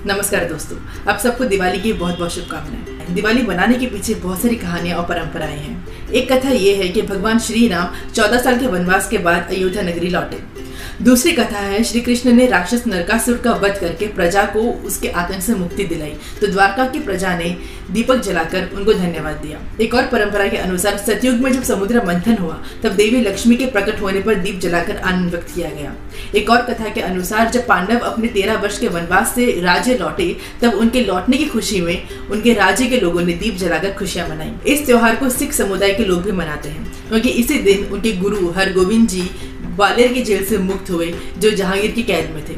नमस्कार दोस्तों, आप सबको दिवाली की बहुत बहुत शुभकामनाएं। दिवाली बनाने के पीछे बहुत सारी कहानियां और परंपराएं हैं। एक कथा ये है कि भगवान श्री राम 14 साल के वनवास के बाद अयोध्या नगरी लौटे। दूसरी कथा है श्री कृष्ण ने राक्षस नरकासुर का वध करके प्रजा को उसके आतंक से मुक्ति दिलाई, तो द्वारका की प्रजा ने दीपक जलाकर उनको धन्यवाद दिया। एक और परंपरा के अनुसार सतयुग में जब समुद्र मंथन हुआ तब देवी लक्ष्मी के प्रकट होने पर दीप जलाकर आनंद व्यक्त किया गया। एक और कथा के अनुसार जब पांडव अपने 13 वर्ष के वनवास से राज्य लौटे तब उनके लौटने की खुशी में उनके राज्य के लोगों ने दीप जलाकर खुशियां मनाई। इस त्योहार को सिख समुदाय के लोग भी मनाते हैं क्योंकि इसी दिन उनके गुरु हरगोविंद जी ग्वालियर की जेल से मुक्त हुए जो जहांगीर की कैद में थे।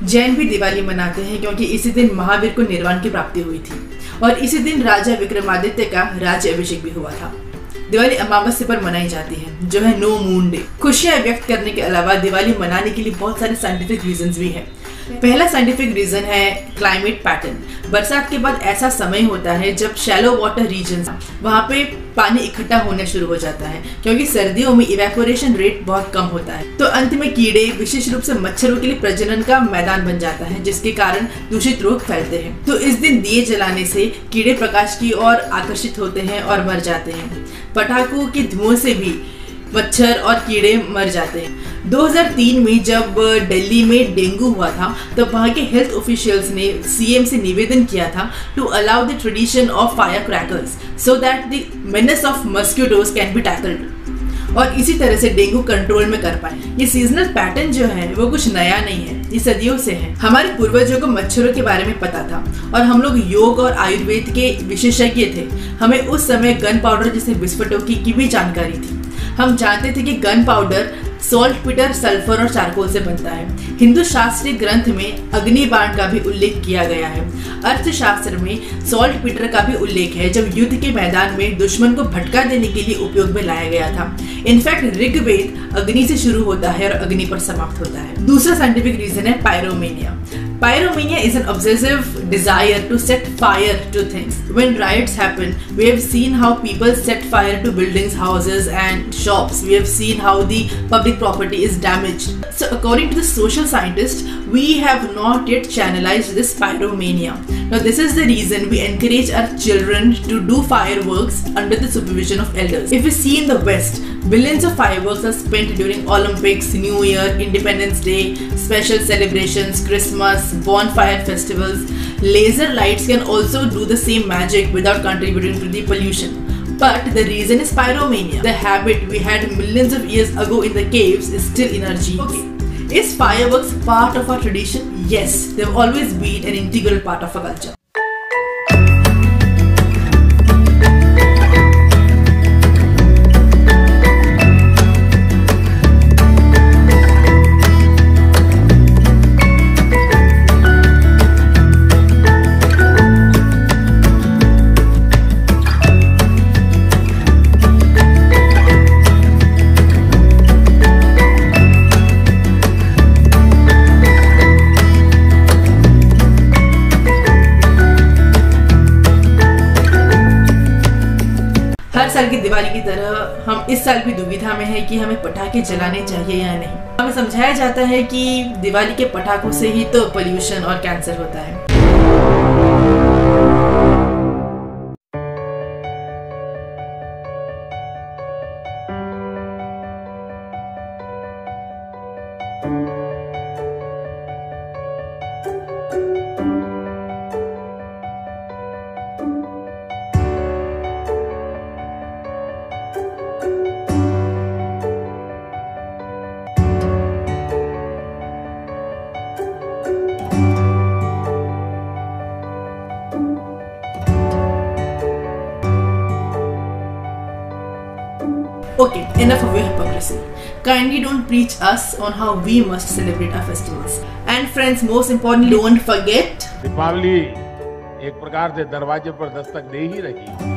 जैन भी दिवाली मनाते हैं क्योंकि इसी दिन महावीर को निर्वाण की प्राप्ति हुई थी और इसी दिन राजा विक्रमादित्य का राज्य अभिषेक भी हुआ था। दिवाली अमावस्या पर मनाई जाती है जो है नो मून डे। खुशियां व्यक्त करने के अलावा दिवाली मनाने के लिए बहुत सारे साइंटिफिक रीजंस भी हैं। पहला साइंटिफिक रीजन है क्लाइमेट पैटर्न। बरसात के बाद ऐसा समय होता है जब शैलो वाटर रीजन वहाँ पे पानी इकट्ठा होना शुरू हो जाता है क्योंकि सर्दियों में इवेपोरेशन रेट बहुत कम होता है, तो अंत में कीड़े विशेष रूप से मच्छरों के लिए प्रजनन का मैदान बन जाता है जिसके कारण दूषित रोग फैलते हैं। तो इस दिन दिए जलाने से कीड़े प्रकाश की ओर आकर्षित होते हैं और मर जाते हैं। पटाखों के धुओं से भी मच्छर और कीड़े मर जाते हैं। 2003 में जब दिल्ली में डेंगू हुआ था तब वहाँ के हेल्थ ऑफिशियल्स ने सीएम से निवेदन किया था to allow the tradition of fire crackers so that the menace of mosquitoes can be tackled, और इसी तरह से डेंगू कंट्रोल में कर पाए। ये सीजनल पैटर्न जो है वो कुछ नया नहीं है, ये सदियों से है। हमारे पूर्वजों को मच्छरों के बारे में पता था और हम लोग योग और आयुर्वेद के विशेषज्ञ थे। हमें उस समय गन पाउडर जैसे विस्फोटों की भी जानकारी थी। हम जानते थे कि gun powder salt Peter sulphur और चारकोल से बनता है। हिंदू शास्त्रीय ग्रंथ में अग्नि बाण का भी उल्लेख किया गया है। अर्थशास्त्र में सॉल्ट पीटर का भी उल्लेख है जब युद्ध के मैदान में दुश्मन को भटका देने के लिए उपयोग में लाया गया था। इनफैक्ट ऋग्वेद अग्नि से शुरू होता है और अग्नि पर समाप्त होता है। दूसरा साइंटिफिक रीजन है pyromania. Pyromania is an obsessive desire to set fire to things. When riots happen, we have seen how people set fire to buildings, houses and shops. We have seen how the public property is damaged. So according to the social scientists, we have not yet channelized this pyromania. Now this is the reason we encourage our children to do fireworks under the supervision of elders. If we see in the West, billions of fireworks are spent during Olympics, New Year, Independence Day, special celebrations, Christmas, bonfire festivals. Laser lights can also do the same magic without contributing to the pollution. But the reason is pyromania. The habit we had millions of years ago in the caves is still in our genes. Okay. Is fireworks part of our tradition? Yes, they've always been an integral part of our culture. हर साल की दिवाली की तरह हम इस साल भी दुविधा में है कि हमें पटाखे जलाने चाहिए या नहीं। हमें समझाया जाता है कि दिवाली के पटाखों से ही तो पोल्यूशन और कैंसर होता है। Okay, enough of your hypocrisy. Kindly don't preach us on how we must celebrate our festivals. And friends, most importantly, don't forget. Deepawali एक प्रकार से दरवाजे पर दस्तक दे ही रही है।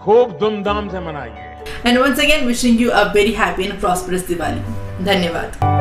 खूब धूमधाम से मनाइए। And once again, wishing you a very happy and prosperous Diwali. धन्यवाद।